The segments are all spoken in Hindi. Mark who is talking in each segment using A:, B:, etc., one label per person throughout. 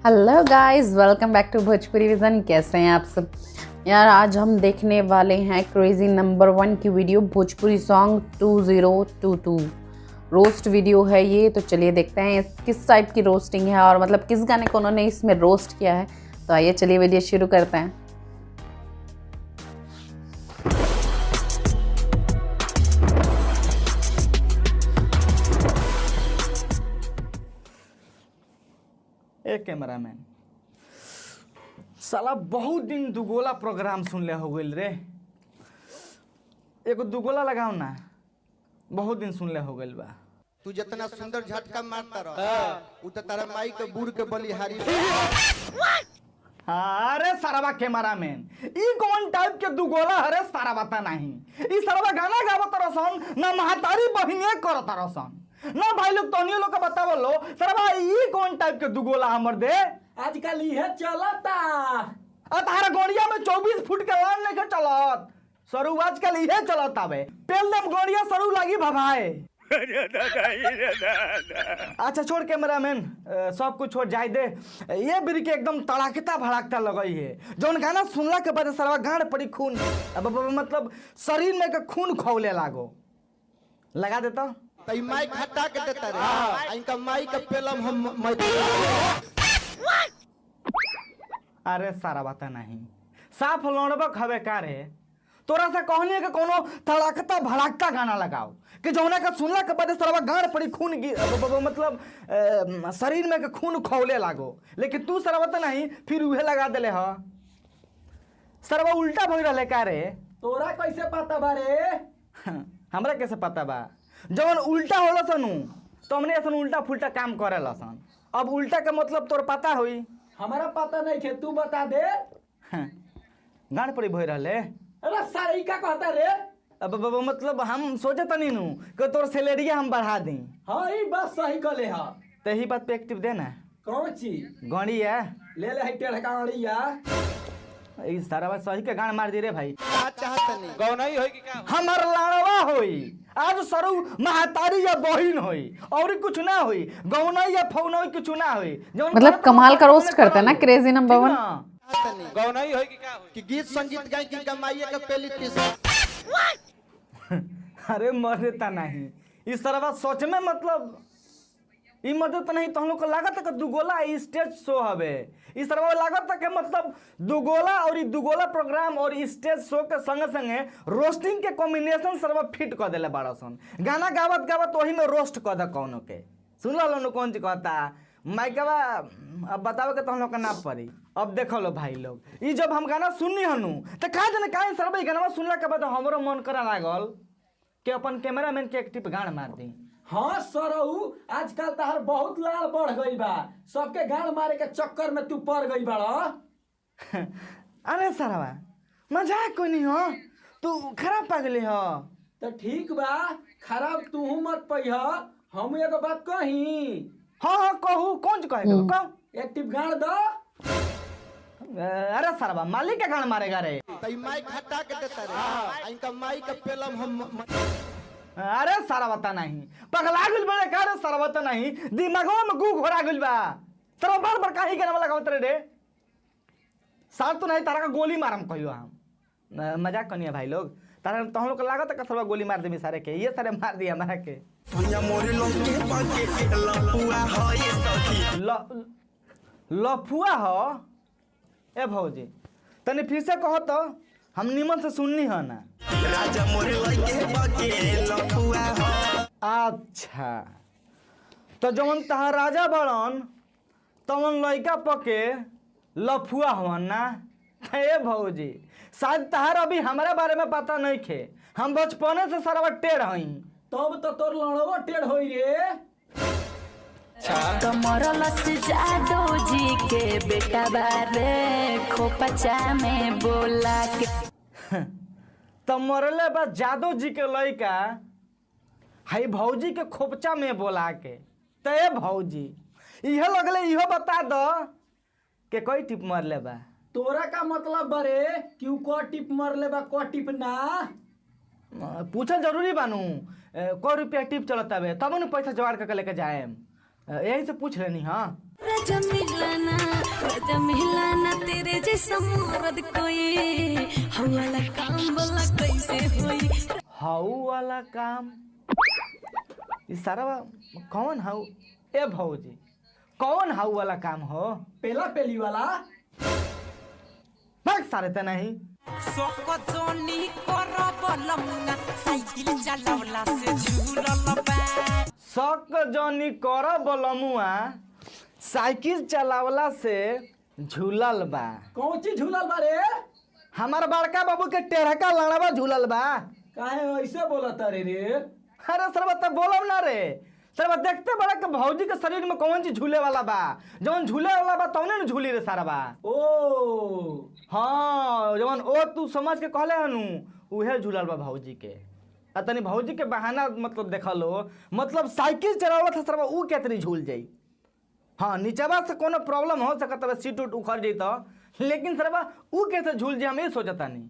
A: Hello guys, welcome back to Bhojpuri vision. कैसे हैं आप सब यार? आज हम देखने वाले हैं क्रेजी नंबर 1 की video, Bhojpuri song 2022 roast video है ये। तो चलिए देखते हैं किस टाइप की रोस्टिंग है और मतलब किस गाने को उन्होंने इसमें रोस्ट किया है। तो आइए चलिए वीडियो शुरू करते हैं।
B: एक कैमरामैन साला बहुत दिन दुगोला प्रोग्राम सुनले हो गइल रे। एगो दुगोला लगाओ ना, बहुत दिन सुनले हो गइल बा।
C: तू जितना सुंदर झटका मारता रह उ त तारा माई के बूढ़ के बलिहारी।
B: अरे साराबा कैमरामैन, ई कौन टाइप के दुगोला हरे? सारा बता नहीं, ई साराबा गाना गावत रसन ना महतारी बहिने करत रसन ना भाई लोग। तोनियो लोग का बतावो लो साराबा ई कौन टाइप के दुगोला हमर दे?
D: आजकल ये चलता
B: तारा गोड़िया में 24 फुट के लाइन लेके चलत सरू। आजकल ये चलत आवे पेल दम गोड़िया सरू लगी भभाए। अच्छा छोड़ कैमरामैन, सब कुछ छोड़ जाए दे। ये बिरी के एकदम तड़ाकता भड़ाकता लगई है। जौन गाना सुनला के बाद सरवा गाड़ पड़ी खून, मतलब शरीर में के खून खौले लागो। लगा देता
C: तई माई हटा के देता रे। इनका माई के पेलम हम
B: अरे सारा बात नहीं, साफ लौड़बक हवे का रे? तोरा से कहनी कि कोनो तड़ाकता भड़ाकता गाना लगाओ कि जौना का सुनला के बाद सरवा गाड़ पड़ी खून मतलब शरीर में के खून खौले लागो। लेकिन तू सरवा तो नहीं, फिर उहे लगा देले ह। सरवा उल्टा भई रहले का रे?
D: तोरा कैसे पता बारे?
B: हमरा कैसे पता बा? जवन उल्टा होला सनु तो हमने ऐसा उल्टा फुल्टा काम करे लसन। अब उल्टा का मतलब तोर पता होई?
D: हमारा पता नहीं है, तू बता दे।
B: गाड़ पड़ी भई रहले।
D: अरे सारी का कहता रे?
B: अब मतलब हम सोचे तनी नु कि तोर सैलरी हम बढ़ा दी।
D: हाँ ई बात सही कहले हा।
B: तो यही बात पे एक्टिव देना।
D: कौन चीज?
B: गाड़ी है
D: ले ले है टेढ़ गाड़िया।
B: इस सारा बात सही के गान मार दी रे भाई।
C: चाहत नहीं
D: गौनाई होई कि का?
B: हमर लाड़वा होई आज सरू महतारी या बहिन होई और कुछ ना होई। गौना या फौना कुछ ना होई।
A: मतलब कमाल का रोस्ट करते हैं ना क्रेजी नंबर 1।
C: नहीं
D: गौनाई होई कि का?
C: कि गीत संगीत गाय की कमाई के पेली तीस।
B: अरे मरता नहीं इस तरह बात सोच में मतलब ई मदद नहीं तो हम लोग को लागत है कि दुगोला स्टेज शो हवे। इस तरह लागत है कि मतलब दुगोला और ई दुगोला प्रोग्राम और स्टेज शो के संगे संगे रोस्टिंग के कॉम्बिनेशन सर्व फिट कर देले बाड़ा सन। गाना गावत गावत वही में रोस्ट कर दे कौनो के। सुन लो कौन चीज कहता माइकवा। अब बतावे के तो हम लोग का ना पड़ी। अब देखो लो भाई लोग, ई जब हम गाना सुननी हनु तो कहा जाने काहे सर्व ई गाना सुनला के बाद हमरो मन करा लागल कि अपन कैमरामैन के एक टिप गान मार दी।
D: हाँ सरऊ, आजकल तहार बहुत लाड़ बढ़ गई बा। सबके गाड़ मारे के चक्कर में तू पड़ गई बड़ा।
B: अरे सरवा मजाक कोई नहीं हो, तू खराब पागले हो।
D: तो ठीक बा, खराब तू मत पहिया। हम एगो बात कही।
B: हाँ कहू कौन कहेगा कहो।
D: एक टिप गाड़ दो।
B: अरे सरवा मालिक के गान मारेगा रे।
C: तई माई हटा के देता रे। इनका माई के पेलम हम
B: अरे सारा बता नहीं पगला गुल बड़े का रे? सारा बता नहीं दिमागो में गू घोरा गुल बा। सारा बार बार काहे के नाम लगावत रे? साथ तो नहीं तारा का गोली मारम कहियो हम। मजाक कनिया भाई लोग, तारा तो हम लोग को लागत है कि सारा गोली मार दे सारे के। ये सारे मार दिया हमारा के। लफुआ हो ए भौजी, तनी फिर से कहो तो हम निमन से सुननी है ना। अच्छा तो जवन तहार राजा बड़न तवन लइका पके लफुआ हवन ना? ए भौजी शायद तहार अभी हमारे बारे में पता नहीं खे। हम बचपने से सारा टेढ़ हई।
D: तब तो तोर लड़वा टेढ़ होई रे।
E: मरलस जादू जी के बेटा बारे खोपचा में बोला के।
B: तो मरले बा जादू जी के लइका हई भौजी के खोपचा में बोला के। ते भौजी इहे लगले इहो बता दो कि कोई टिप मरले बा।
D: तोरा का मतलब बरे कि उ को टिप मरले बा को टिप ना?
B: पूछल जरूरी बानू को रुपया टिप चलता बे तब न पैसा जुगाड़ करके लेके जाए। यही से पूछ लेनी। हाँ
E: राजा मिलाना तेरे जैसा मर्द कोई हवाला काम वाला कैसे होई।
B: हाउ वाला काम ई सारा कौन हाउ ए भौजी कौन हाउ वाला काम हो?
D: पेला पेली वाला
B: भाग सारे त नहीं शक जनी कर बलमुआ साइकिल चलावला से झूलल बा।
D: कौन चीज झूलल बा रे?
B: हमार बड़का बाबू के टेढ़का लड़वा झूलल बा।
D: काहे ऐसे बोलत रे?
B: अरे सरबा तब बोलब ना रे सरबा देखते बड़ा के भौजी के शरीर में कौन चीज झूले वाला बा। जवन झूले वाला बा तौने न झूली रे सारा बा।
D: ओ
B: हाँ जवन ओ तू समझ के कहले हनु उहे झूलल बा भौजी के। आ तनी भौजी के बहाना मतलब देखलो मतलब साइकिल चलावत है सरबा ऊ केतरी झूल जाई। हाँ नीचवा से कोनो प्रॉब्लम हो सकत है सीट उठ उखड़ जाई तो लेकिन सरबा ऊ कैसे झूल जाई हम ये सोचता नहीं।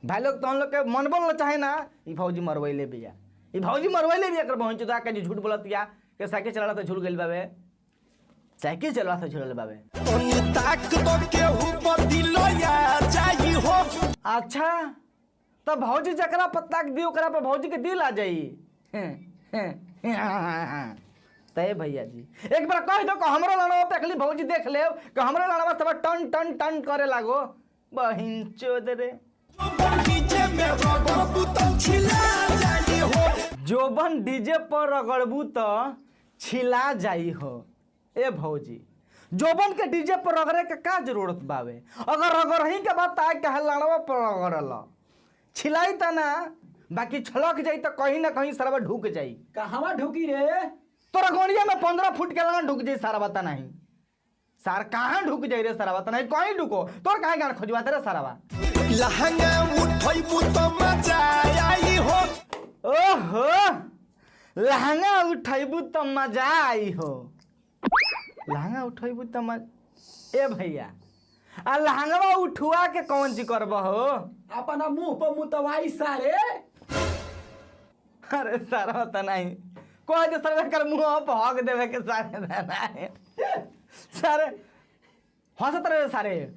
B: भाई लोग तो हम लोग के मन बोल चाहे ना ई भौजी मरवैले बिया ई भौजी मरवैले बिया कर पहुंच तो के झूठ बोलत या के साइकिल चलाला तो झूल गइल बाबे साइकिल चलाला तो झूलल बाबे। अच्छा तब भौजी जकरा पत्ता के दियो ओकरा पे भौजी के दिल आ जाई। तय भैया जी एक बार कह दो कि हमरो लड़वा पे खाली भौजी देख ले कि हमरो लड़वा सब टन टन टन करे लागो बहिन चोद रे। जोबन डीजे पर रगड़बू तो छिला जाई हो। ए भौजी जोबन के डीजे पर रगड़े के का जरूरत बावे? अगर रगड़ही के बात आए कहे लड़वा पर रगड़ल छिलाई त ना बाकी छलक जाई तो कहीं ना कहीं सरवा ढुक जाई।
D: कहवा ढुकी रे?
B: तोरा गोनिया में 15 फुट के लान ढुक जाई सारा बता नहीं सार कहाँ ढुक जाई रे सारा बता नहीं कहीं ढुको तोर कहाँ गान खोजवाते रे सारावा।
F: लहंगा उठैबू तो मजा आई हो।
B: ओहो लहंगा उठैबू तो मजा आई हो। लहंगा उठैबू तो ए भैया आ लहंगा उठुआ के कौन ची करबा हो?
D: अपना मुंह पर मुतवाई सारे।
B: अरे सारा बता नहीं कोई जो सरवे कर मुंह पर हक देवे के सारे देना है सारे हंसत रहे सारे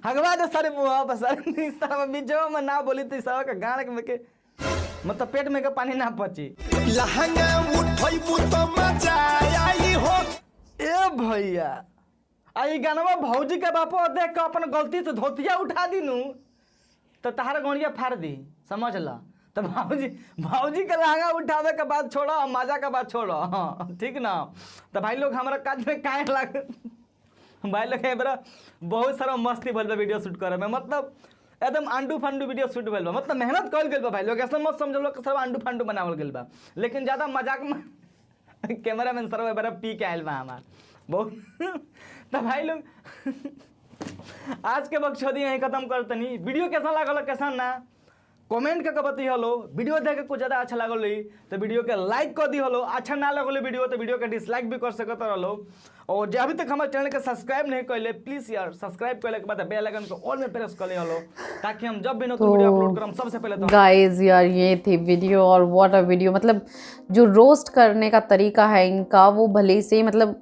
B: हगवा दे सारे मुंह पर सारे सारा बीचवा में ना बोली तो सारा का गाड़ के मतलब पेट में के पानी ना पची।
F: लहंगा उठैबू तो मजा आई हो।
B: ए भैया आई गानवा भौजी के बापो देख के अपन गलती से धोतिया उठा दीनू तो तहार गोनिया फाड़ दी समझ ला। तो भौजी के लहंगा उठावे के बाद छोड़ो मजा के बाद छोड़ो। हाँ ठीक ना। तो भाई लोग हमारा काज में काहे लग भाई लोग बड़ा बहुत सारा मस्ती भइल बा वीडियो शूट करे में मतलब एकदम अंडू फंडू वीडियो शूट भइल बा मतलब मेहनत कइल गेल बा भाई लोग ऐसा मत समझ लो कि सब अंडू फंडू बनावल गेल बा लेकिन ज्यादा मजाक में कैमरा मैन सर बड़ा पी के आयल बा हमार बहुत। तो भाई लोग आज के बकचोदी यहीं खत्म करतनी। वीडियो कैसा लागल कैसा ना कमेंट करके बती हलो। वीडियो देख के कुछ ज़्यादा अच्छा लागल तो वीडियो के लाइक कर दी हलो। अच्छा ना लगल वीडियो तो वीडियो के डिसलाइक भी कर सकते रहो। और जो अभी तक हमारे चैनल के सब्सक्राइब नहीं कर प्लीज़ यार सब्सक्राइब करने के बाद बेल आइकन को ऑल में प्रेस कर ले हलो ताकि हम जब भी नया वीडियो अपलोड करम सबसे पहले तो
A: गाइस यार ये थी वीडियो और व्हाट अ वीडियो। मतलब जो रोस्ट करने का तरीका है इनका वो भले से मतलब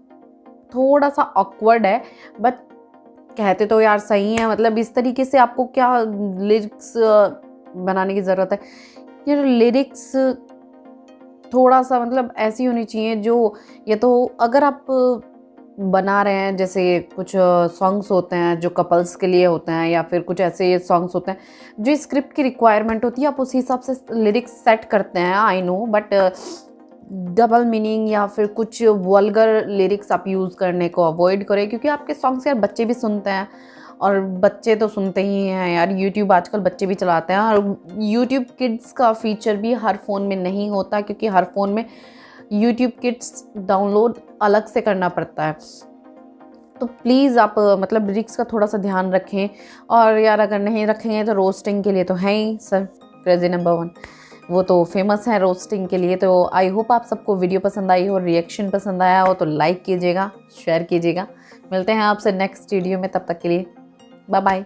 A: थोड़ा सा ऑकवर्ड है बट कहते तो यार सही है। मतलब इस तरीके से आपको क्या लिरिक्स बनाने की ज़रूरत है यार। लिरिक्स थोड़ा सा मतलब ऐसी होनी चाहिए जो ये तो अगर आप बना रहे हैं जैसे कुछ सॉन्ग्स होते हैं जो कपल्स के लिए होते हैं या फिर कुछ ऐसे सॉन्ग्स होते हैं जो स्क्रिप्ट की रिक्वायरमेंट होती है आप उस हिसाब से लिरिक्स सेट करते हैं I know but double meaning या फिर कुछ वल्गर लिरिक्स आप यूज़ करने को अवॉइड करें क्योंकि आपके सॉन्ग्स यार बच्चे भी सुनते हैं और बच्चे तो सुनते ही हैं यार। यूट्यूब आजकल बच्चे भी चलाते हैं और यूट्यूब किड्स का फीचर भी हर फ़ोन में नहीं होता क्योंकि हर फ़ोन में यूट्यूब किड्स डाउनलोड अलग से करना पड़ता है। तो प्लीज़ आप मतलब लिरिक्स का थोड़ा सा ध्यान रखें। और यार अगर नहीं रखेंगे तो रोस्टिंग के लिए तो हैं ही सर क्रेजी नंबर 1 वो तो फेमस है रोस्टिंग के लिए। तो आई होप आप सबको वीडियो पसंद आई हो रिएक्शन पसंद आया हो तो लाइक कीजिएगा शेयर कीजिएगा। मिलते हैं आपसे नेक्स्ट वीडियो में तब तक के लिए बाय बाय।